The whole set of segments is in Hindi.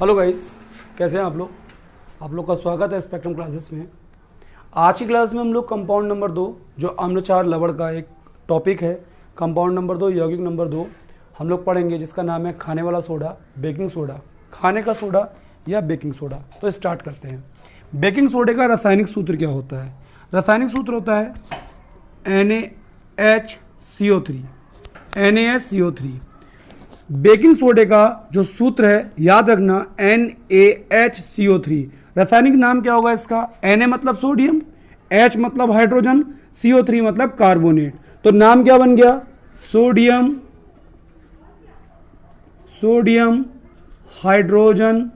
हेलो गाइस, कैसे हैं आप लोग का स्वागत है स्पेक्ट्रम क्लासेस में। आज की क्लास में हम लोग कंपाउंड नंबर 2 जो अम्ल क्षार लवण का एक टॉपिक है, कंपाउंड नंबर 2 यौगिक नंबर 2 हम लोग पढ़ेंगे, जिसका नाम है खाने वाला सोडा, बेकिंग सोडा, खाने का सोडा या बेकिंग सोडा। तो स्टार्ट करते हैं। बेकिंग सोडे का रासायनिक सूत्र क्या होता है? रासायनिक सूत्र होता है NaHCO3। बेकिंग सोडे का जो सूत्र है याद रखना NaHCO3। रासायनिक नाम क्या होगा इसका? Na मतलब सोडियम, H मतलब हाइड्रोजन, CO3 मतलब कार्बोनेट। तो नाम क्या बन गया? Sodium hydrogen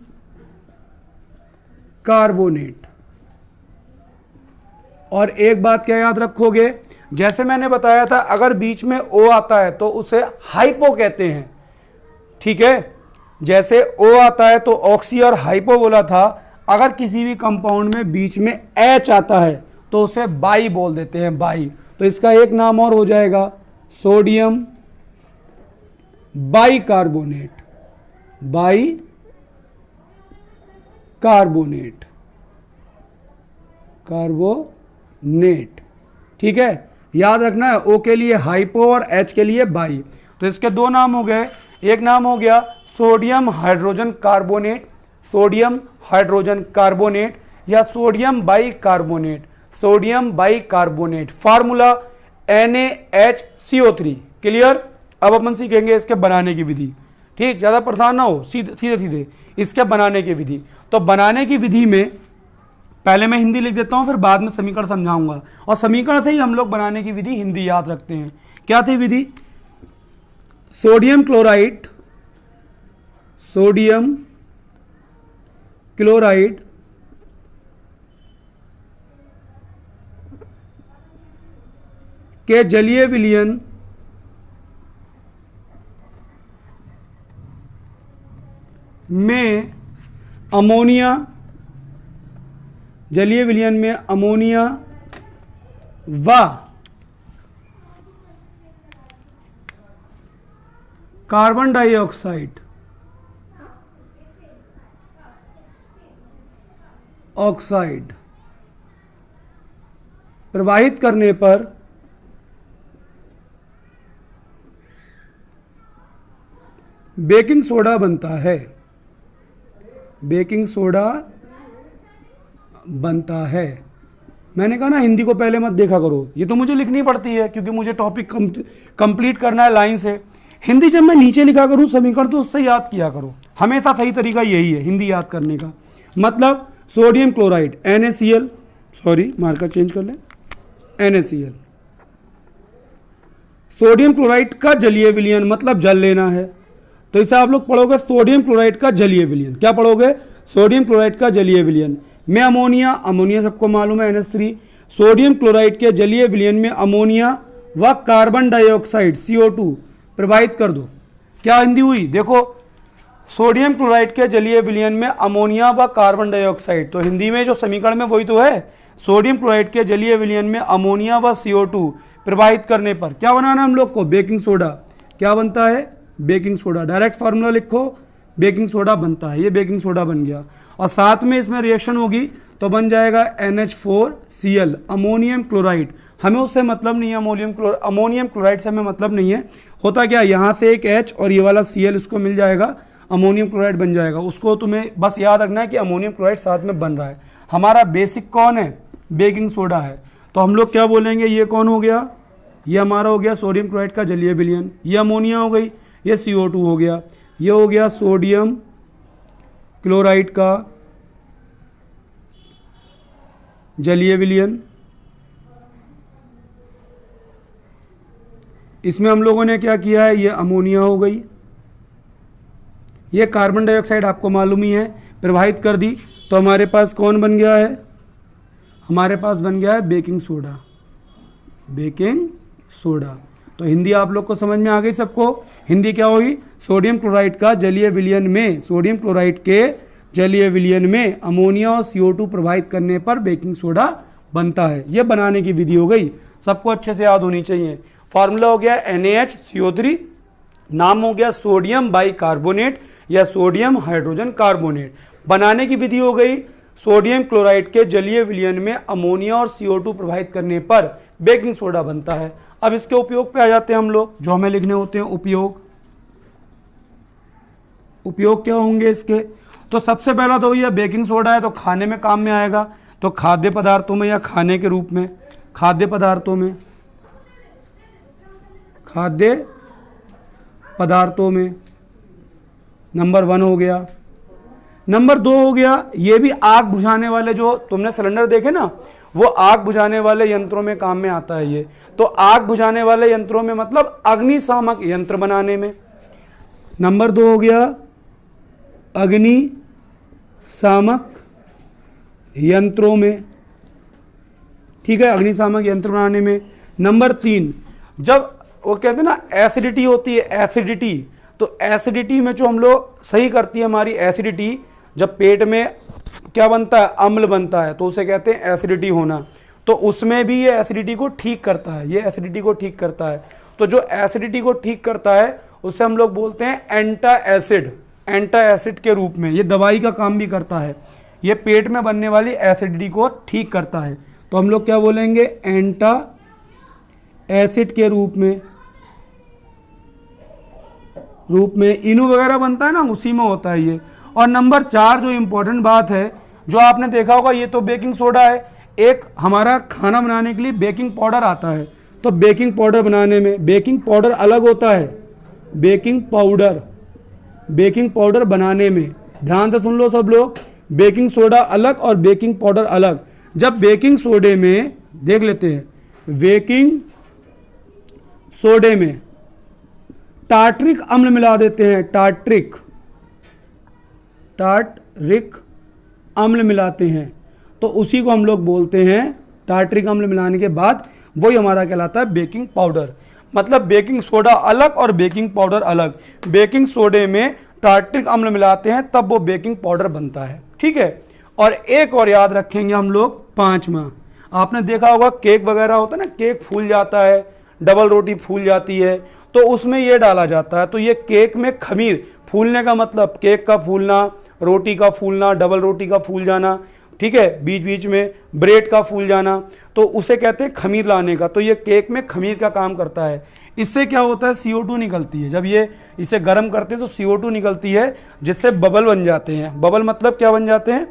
carbonate. और एक बात क्या याद रखोगे, जैसे मैंने बताया था, अगर बीच में O आता है तो उसे हाइपो कहते हैं, ठीक है। जैसे O आता है तो ऑक्सी और हाइपो बोला था। अगर किसी भी कंपाउंड में बीच में H आता है तो उसे बाई बोल देते हैं, बाई। तो इसका एक नाम और हो जाएगा सोडियम बाई कार्बोनेट, ठीक है। याद रखना है O के लिए हाइपो और H के लिए बाई। तो इसके दो नाम हो गए। एक नाम हो गया सोडियम हाइड्रोजन कार्बोनेट या sodium by carbonate. Formula NaHCO3। Clear? अब अपन सीखेंगे इसके बनाने की विधि। ठीक, ज़्यादा परेशान ना हो, सीधे इसके बनाने की विधि। तो बनाने की विधि में पहले मैं हिंदी लिख देता हूँ, फिर बाद में समीकरण समझाऊंगा, और समीकरण से ही हम लोग बनाने की विधि हिंदी याद रखते हैं। क्या थी विधि? सोडियम क्लोराइड के जलीय विलयन में अमोनिया व कार्बन डाइऑक्साइड प्रवाहित करने पर बेकिंग सोडा बनता है। मैंने कहा ना, हिंदी को पहले मत देखा करो, ये तो मुझे लिखनी पड़ती है क्योंकि मुझे टॉपिक कंप्लीट करना है लाइन से। हिंदी जब मैं नीचे लिखा करूँ समीकरण तो उससे याद किया करो, हमेशा सही तरीका यही है हिंदी याद करने का। मतलब sodium chloride NaCl, sorry marker change कर लें, NaCl। सोडियम क्लोराइड का जलीय विलयन मतलब जल लेना है, तो इसे आप लोग पढ़ोगे सोडियम क्लोराइड का जलीय विलयन। क्या पढ़ोगे? सोडियम क्लोराइड का जलीय विलयन में अमोनिया सबको मालूम है NH3। सोडियम क्लोराइड के जलीय विलयन में अमोनिया व कार्बन डाइऑक्साइड CO2 प्रवाहित कर दो। क्या हिंदी हुई? देखो, सोडियम क्लोराइड के जलीय विलयन में अमोनिया व कार्बन डाइऑक्साइड, तो हिंदी में जो समीकरण में वही तो है। सोडियम क्लोराइड के जलीय विलयन में अमोनिया व CO2 प्रवाहित करने पर क्या बनाना हम लोग को? Baking soda. क्या बनता है? Baking soda. डायरेक्ट फार्मूला लिखो, बेकिंग सोडा बनता है। ये बेकिंग सोडा बन गया, और साथ में इसमें रिएक्शन होगी तो बन जाएगा NH4Cl, अमोनियम क्लोराइड। हमें उससे मतलब नहीं है, अमोनियम क्लोराइड से हमें मतलब नहीं है। होता क्या, यहाँ से एक H और ये वाला Cl उसको मिल जाएगा, अमोनियम क्लोराइड बन जाएगा। उसको तुम्हें बस याद रखना है कि अमोनियम क्लोराइड साथ में बन रहा है। हमारा बेसिक कौन है? बेकिंग सोडा है। तो हम लोग क्या बोलेंगे? ये कौन हो गया? ये हमारा हो गया सोडियम क्लोराइड का जलीय विलयन। ये अमोनिया हो गई, ये CO2 हो गया। ये हो गया सोडियम क्लोराइड का जलीय विलयन। इसमें हम लोगों ने क्या किया है? ये अमोनिया हो गई। ये कार्बन डाइऑक्साइड आपको मालूम ही है, प्रवाहित कर दी। तो हमारे पास कौन बन गया है? हमारे पास बन गया है बेकिंग सोडा। तो हिंदी आप लोग को समझ में आ गई सबको? हिंदी क्या हुई? सोडियम क्लोराइड का जलीय विलयन में, सोडियम क्लोराइड के जलीय विलयन में अमोनिया और CO2 प्रवाहित करने पर बेकिंग सोडा बनता है। यह बनाने की विधि हो गई, सबको अच्छे से याद होनी चाहिए। फार्मूला हो गया NaHCO3, नाम हो गया सोडियम बाई कार्बोनेट या सोडियम हाइड्रोजन कार्बोनेट। बनाने की विधि हो गई, सोडियम क्लोराइड के जलीय विलयन में अमोनिया और CO2 प्रवाहित करने पर बेकिंग सोडा बनता है। अब इसके उपयोग पे आ जाते हैं हम लोग, जो हमें लिखने होते हैं उपयोग। उपयोग क्या होंगे इसके? तो सबसे पहला तो ये बेकिंग सोडा है तो खाने में काम में आएगा, तो खाद्य पदार्थों में या खाने के रूप में, खाद्य पदार्थों में, खाद्य पदार्थों में नंबर 1 हो गया। नंबर 2 हो गया, ये भी आग बुझाने वाले, जो तुमने सिलेंडर देखे ना, वो आग बुझाने वाले यंत्रों में काम में आता है ये। तो आग बुझाने वाले यंत्रों में मतलब अग्निशामक यंत्र बनाने में। नंबर 2 हो गया अग्निशामक यंत्रों में, ठीक है, अग्निशामक यंत्र बनाने में। नंबर 3, जब वो कहते हैं ना एसिडिटी होती है, एसिडिटी, तो एसिडिटी में जो हम लोग सही करती है हमारी एसिडिटी, जब पेट में क्या बनता है, अम्ल बनता है, तो उसे कहते हैं एसिडिटी होना, तो उसमें भी ये एसिडिटी को ठीक करता है, ये एसिडिटी को ठीक करता है। तो जो एसिडिटी को ठीक करता है उसे हम लोग बोलते हैं एंटा एसिड, एंटा एसिड के रूप में। ये दवाई का काम भी करता है, ये पेट में बनने वाली एसिडिटी को ठीक करता है, तो हम लोग क्या बोलेंगे, एंटा एसिड के रूप में इनू वगैरह बनता है ना, उसी में होता है ये। और नंबर 4 जो इम्पोर्टेंट बात है, जो आपने देखा होगा, ये तो बेकिंग सोडा है, एक हमारा खाना बनाने के लिए बेकिंग पाउडर आता है, तो बेकिंग पाउडर बनाने में बेकिंग पाउडर अलग होता है, बेकिंग पाउडर बनाने में, ध्यान से सुन लो सब लोग, बेकिंग सोडा अलग और बेकिंग पाउडर अलग। जब बेकिंग सोडे में देख लेते हैं, बेकिंग सोडे में टार्ट्रिक अम्ल मिला देते हैं, टार्ट्रिक अम्ल मिलाते हैं, तो उसी को हम लोग बोलते हैं, टार्ट्रिक अम्ल मिलाने के बाद वही हमारा कहलाता है बेकिंग पाउडर। मतलब बेकिंग सोडा अलग और बेकिंग पाउडर अलग। बेकिंग सोडे में टार्ट्रिक अम्ल मिलाते हैं तब वो बेकिंग पाउडर बनता है, ठीक है। और एक और याद रखेंगे हम लोग, 5वां, आपने देखा होगा केक वगैरह होता है ना, केक फूल जाता है, डबल रोटी फूल जाती है, तो उसमें ये डाला जाता है। तो ये केक में खमीर, फूलने का मतलब केक का फूलना, रोटी का फूलना, डबल रोटी का फूल जाना, ठीक है, बीच बीच में ब्रेड का फूल जाना, तो उसे कहते हैं खमीर लाने का। तो ये केक में खमीर का काम करता है। इससे क्या होता है, CO2 निकलती है, जब ये इसे गर्म करते हैं तो CO2 निकलती है, जिससे बबल बन जाते हैं। बबल मतलब क्या बन जाते हैं,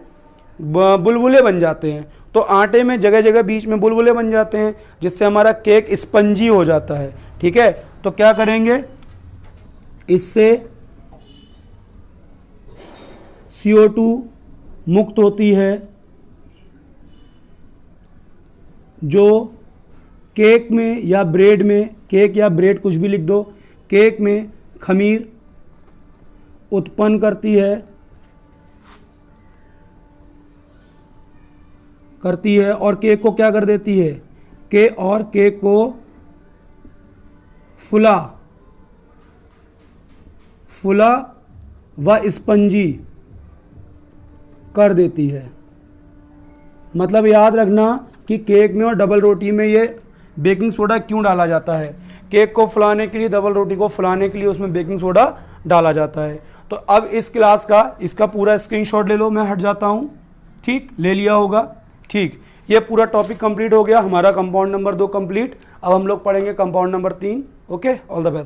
बुलबुले बन जाते हैं। तो आटे में जगह जगह बीच में बुलबुले बन जाते हैं, जिससे हमारा केक स्पंजी हो जाता है, ठीक है। तो क्या करेंगे, इससे CO2 मुक्त होती है, जो केक में या ब्रेड में, केक या ब्रेड कुछ भी लिख दो, केक में खमीर उत्पन्न करती है और केक को क्या कर देती है, केक को फुला व स्पंजी कर देती है। मतलब याद रखना कि केक में और डबल रोटी में ये बेकिंग सोडा क्यों डाला जाता है। केक को फुलाने के लिए, डबल रोटी को फुलाने के लिए उसमें बेकिंग सोडा डाला जाता है। तो अब इस क्लास का इसका पूरा स्क्रीनशॉट ले लो, मैं हट जाता हूँ, ठीक, ले लिया होगा, ठीक। ये पूरा टॉपिक कंप्लीट हो गया, हमारा कंपाउंड नंबर 2 कंप्लीट। अब हम लोग पढ़ेंगे compound number 3। Okay, all the best.